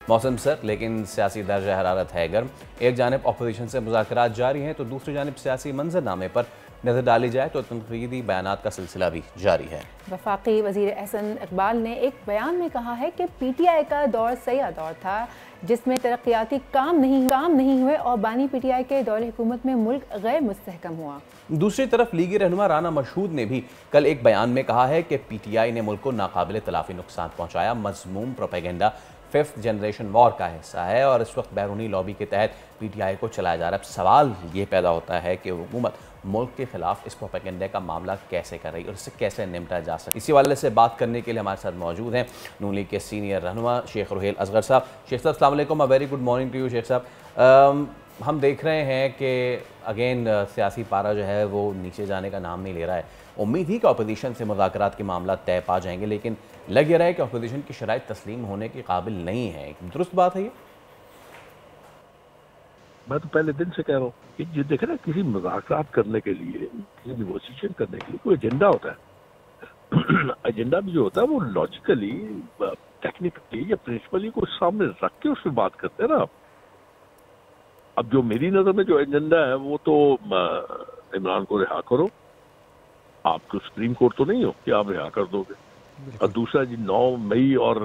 मौसम सर्द लेकिन सियासी दर्ज हरारत है गर्म। एक जानिब अपोजिशन से मुज़ाकरात जारी हैं तो दूसरी जानिब सियासी मंजरनामे पर नज़र डाली जाए तो तनकीदी बयानात का सिलसिला भी जारी है। वफाकी वज़ीर एहसन इकबाल ने एक बयान में कहा है कि PTI का दौर सयाह दौर था जिसमें तरक्याती काम नहीं हुए और बानी PTI के दौर हुकूमत में मुल्क गैर मुस्तहकम हुआ। दूसरी तरफ लीगी रहनुमा राना मशहूद ने भी कल एक बयान में कहा है कि PTI ने मुल्क को नाकाबिल तलाफी नुकसान पहुँचाया, मज़मूम प्रोपेगेंडा 5th जनरेशन वॉर का हिस्सा है और इस वक्त बैरूनी लॉबी के तहत PTI को चलाया जा रहा है। सवाल ये पैदा होता है कि हुकूमत मुल्क के खिलाफ इस प्रोपेगेंडे का मामला कैसे कर रही है और इससे कैसे निपटा जा सकता है। इसी वाले से बात करने के लिए हमारे साथ मौजूद हैं नून लीग के सीनियर रहनुमा शेख रुहेल असगर साहब। शेख साहब अस्सलाम वालेकुम, a very good morning to you. शेख साहब, हम देख रहे हैं कि अगेन सियासी पारा जो है वो नीचे जाने का नाम नहीं ले रहा है। उम्मीद ही कि अपोजिशन से मुज़ाकरात के मामला तय पा जाएंगे, लेकिन लग ये रहा है कि अपोजिशन की शराइत तस्लीम होने के काबिल नहीं है। दुरुस्त बात है ये? मैं तो पहले दिन से कह रहा हूँ कि जो देखे ना, किसी मुज़ाकरात करने के लिए, किसी नेगोशिएशन करने के लिए कोई एजेंडा होता है। एजेंडा भी जो होता है वो लॉजिकली, टेक्निकली या प्रिंसिपली को सामने रख के उसमें बात करते हैं ना। अब जो मेरी नज़र में जो एजेंडा है वो तो इमरान को रिहा करो। आप तो सुप्रीम कोर्ट तो नहीं हो कि आप रिहा कर दोगे। और दूसरा जी 9 मई और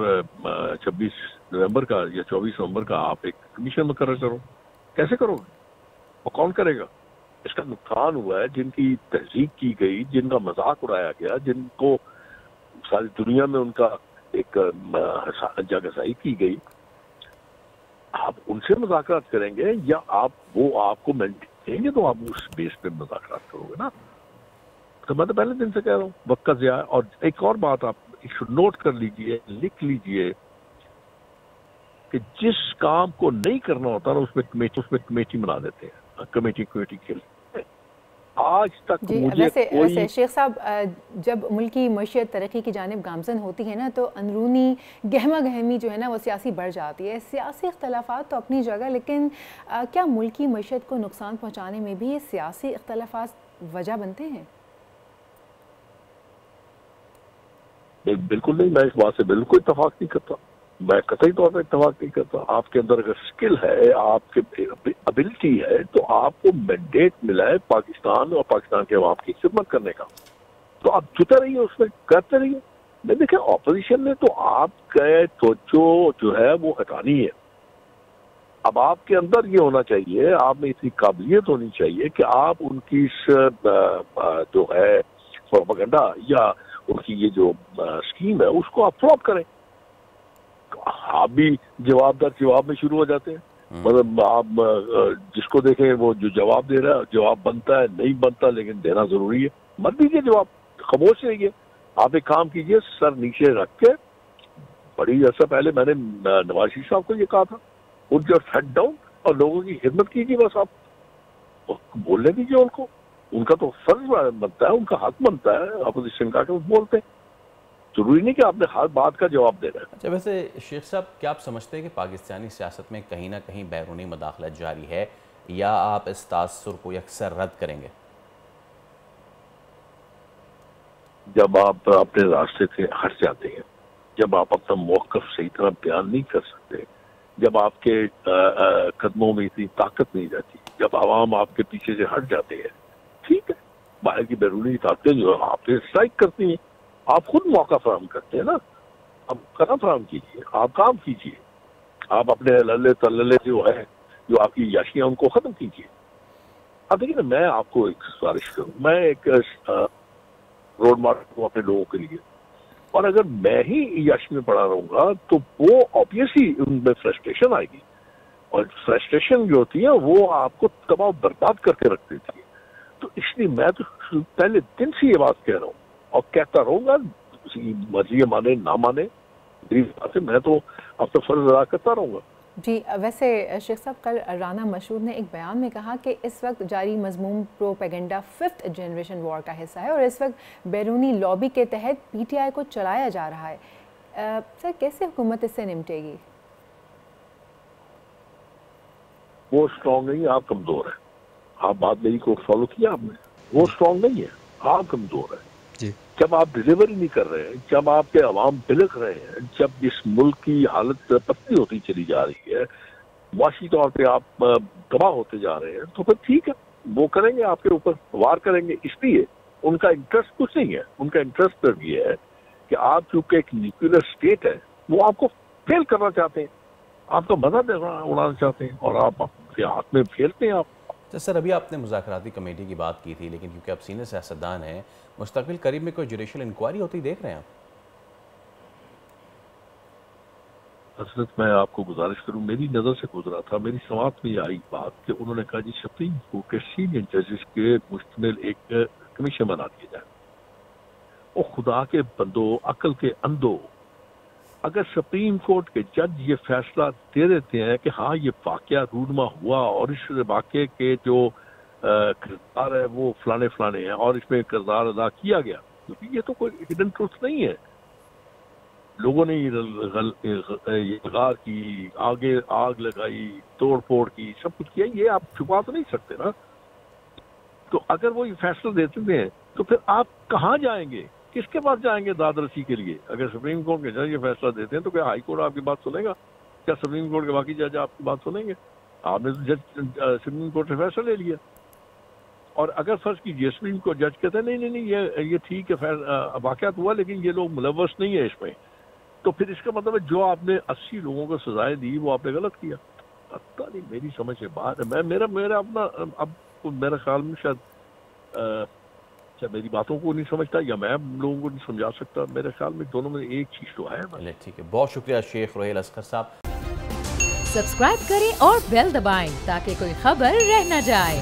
26 नवंबर का या 24 नवंबर का आप एक कमीशन मुकर्रर करो। कैसे करोगे? और कौन करेगा? इसका नुकसान हुआ है जिनकी तहजीक की गई, जिनका मजाक उड़ाया गया, जिनको सारी दुनिया में उनका एक जगहसाई की गई। आप उनसे मुज़ाकरात करेंगे या आप वो आपको मेंटेन देंगे तो आप उस बेस पे मुज़ाकरात करोगे ना। तो मैं तो पहले दिन से कह रहा हूँ वक्त का ज़िया। और एक और बात आप नोट कर लीजिए, लिख लीजिए कि जिस काम को नहीं करना होता ना उसमें कमेटी बना देते हैं, कमेटी के लिए। आज तक मुझे वैसे शेख साहब, जब मुल्क की मईशत तरक्की की जानिब गामजन होती है ना तो अंदरूनी गहमा गहमी जो है ना वो सियासी बढ़ जाती है। सियासी इख्तलाफात तो अपनी जगह, लेकिन क्या मुल्क की मईशत को नुकसान पहुँचाने में भी ये सियासी इख्तलाफात वजह बनते हैं? बिल्कुल नहीं, मैं इस बात से बिल्कुल इत्तेफाक नहीं करता। मैं कतई तौर पर इत्तेफाक नहीं करता। आपके अंदर अगर स्किल है, आपके एबिलिटी है, तो आपको मैंडेट मिला है पाकिस्तान और पाकिस्तान के अवाम की खिदमत करने का, तो आप जुटे रहिए, उसमें करते रहिए। मैं देखे ऑपोजिशन ने तो आपके तवज्जो जो है वो हटानी है। अब आपके अंदर ये होना चाहिए, आप में इतनी काबिलियत होनी चाहिए कि आप उनकी जो है प्रोपेगेंडा या उनकी ये जो स्कीम है उसको आप फ्लॉप करें। आप भी जवाब में शुरू हो जाते हैं। मतलब आप जिसको देखें वो जो जवाब दे रहा है, जवाब बनता है नहीं बनता, लेकिन देना जरूरी है। मत दीजिए जवाब, खामोश रहिए। आप एक काम कीजिए, सर नीचे रख के। बड़ी अर्सा पहले मैंने नवाज शरीफ साहब को ये कहा था, उनके हेड डाउन और लोगों की खिदमत कीजिए। बस आप बोलने दीजिए उनको, उनका तो फर्ज बनता है, उनका हक बनता है अपोजिशन का कि वो बोलते हैं। जरूरी नहीं कि आपने हर बात का जवाब देना है। अच्छा, वैसे शेख साहब, क्या आप समझते हैं कि पाकिस्तानी सियासत में कहीं ना कहीं बैरूनी मुदाखलत जारी है, या आप इस तासुर को अक्सर रद्द करेंगे? जब आप अपने रास्ते से हट जाते हैं, जब आप अपना मौक़िफ़ सही तरह बयान नहीं कर सकते, जब आपके कदमों में इतनी ताकत नहीं रहती, जब आवाम आपके पीछे से हट जाते हैं, ठीक है, बाहर की बैरूनी ताकतें जो है आप पे स्ट्राइक करती हैं। आप खुद मौका फराहम करते हैं ना, आप कदम फराहम कीजिए, आप काम कीजिए, आप अपने लल्ले तल्ले जो है, जो आपकी याशियां, उनको खत्म कीजिए। अब देखिए ना, मैं आपको एक गुजारिश करूँ, मैं एक रोड मार्क हूँ अपने लोगों के लिए, और अगर मैं ही यश में पड़ा रहूंगा तो वो ऑब्वियसली उनमें फ्रस्ट्रेशन आएगी, और फ्रस्ट्रेशन जो होती है वो आपको तबाह बर्बाद करके रख देती है। तो इसलिए मैं तो पहले दिन से ये बात कह रहा हूँ और कहता रहूंगा, मर्जी माने ना माने, मैं तो अपना फर्ज अदा करता रहूंगा। जी, वैसे शेख साहब, कल राना मशहूद ने एक बयान में कहा कि इस वक्त जारी मजमूम प्रोपेगेंडा 5th जनरेशन वॉर का हिस्सा है और इस वक्त बैरूनी लॉबी के तहत PTI को चलाया जा रहा है। सर, कैसे हुकूमत इससे निपटेगी? वो स्ट्रॉन्ग नहीं है, आप कमजोर है। आप बात मेरी को फॉलो किया आपने, वो स्ट्रॉन्ग नहीं है, आप कमजोर है। جب آپ ڈیلیوری نہیں کر رہے ہیں، جب آپ کے عوام بلک رہے ہیں، جب اس ملک کی حالت پتلی ہوتی چلی جا رہی ہے، معاشی طور پہ آپ تباہ ہوتے جا رہے ہیں، تو پھر ٹھیک ہے، وہ کریں گے، آپ کے اوپر وار کریں گے. اس لیے ان کا انٹرسٹ کچھ نہیں ہے. ان کا انٹرسٹ صرف یہ ہے کہ آپ چونکہ ایک نیوکلیر اسٹیٹ ہے، وہ آپ کو فیل کرنا چاہتے ہیں، آپ کا مزہ اڑانا چاہتے ہیں، اور آپ کے ہاتھ میں پھیلتے ہیں. آپ سر ابھی آپ نے مذاکراتی کمیٹی کی بات کی تھی، لیکن کیونکہ آپ سینئر سیاستدان ہیں، مستقبل قریب میں کوئی جوڈیشل انکوائری ہوتی دیکھ رہے ہیں آپ؟ حضرت میں آپ کو گزارش کروں، میری نظر سے گزرا تھا، میری سماعت میں یہ آئی بات کہ انہوں نے کہا جی سپریم کورٹ کے سینئر ججز کے مشتمل ایک کمیشن بنا دیا جائے. اور خدا کے بندو، عقل کے اندھو، اگر سپریم کورٹ کے جج یہ فیصلہ دے دیتے ہیں کہ ہاں یہ واقعہ رونما ہوا اور اس واقعے کے جو کردار ہے وہ فلانے فلانے ہیں اور اس میں کردار ادا کیا گیا، کیونکہ یہ تو کوئی ہڈن ٹروتھ نہیں ہے. لوگوں نے یہ غار کی، آگے آگ لگائی، توڑ پھوڑ کی، سب کچھ کیا، یہ آپ چھپا تو نہیں سکتے نا. تو اگر وہ یہ فیصلہ دیتے ہیں تو پھر آپ کہاں جائیں گے، کس کے پاس جائیں گے داد رسی کے لیے؟ اگر سپریم کورٹ کے جج یہ فیصلہ دیتے ہیں تو کیا ہائی کورٹ آپ کی بات سنے گا؟ کیا سپریم کورٹ کے باقی جج آپ کی بات سنیں گے؟ آپ نے تو سپریم کورٹ سے فیصلہ لے لیا. اور اگر فرض کیجیے سپریم کورٹ جج کہتے ہیں نہیں یہ ٹھیک ہے، واقعات ہوا لیکن یہ لوگ ملوث نہیں ہے اس میں، تو پھر اس کا مطلب ہے جو آپ نے 80 لوگوں کو سزائیں دی وہ آپ نے غلط کیا. پتہ نہیں، میری سمجھ سے باہر ہے. میرا اپنا اب میرا خیال میں شاید میری باتوں کو نہیں سمجھتا یا میں لوگوں کو نہیں سمجھا سکتا. میرے خیال میں دونوں میں ایک چیز تو ہے. ٹھیک ہے، بہت شکریہ شیخ روہیل اصغر صاحب. سبسکرائب کریں اور بیل دبائیں تاکہ کوئی خبر رہ نہ جائے.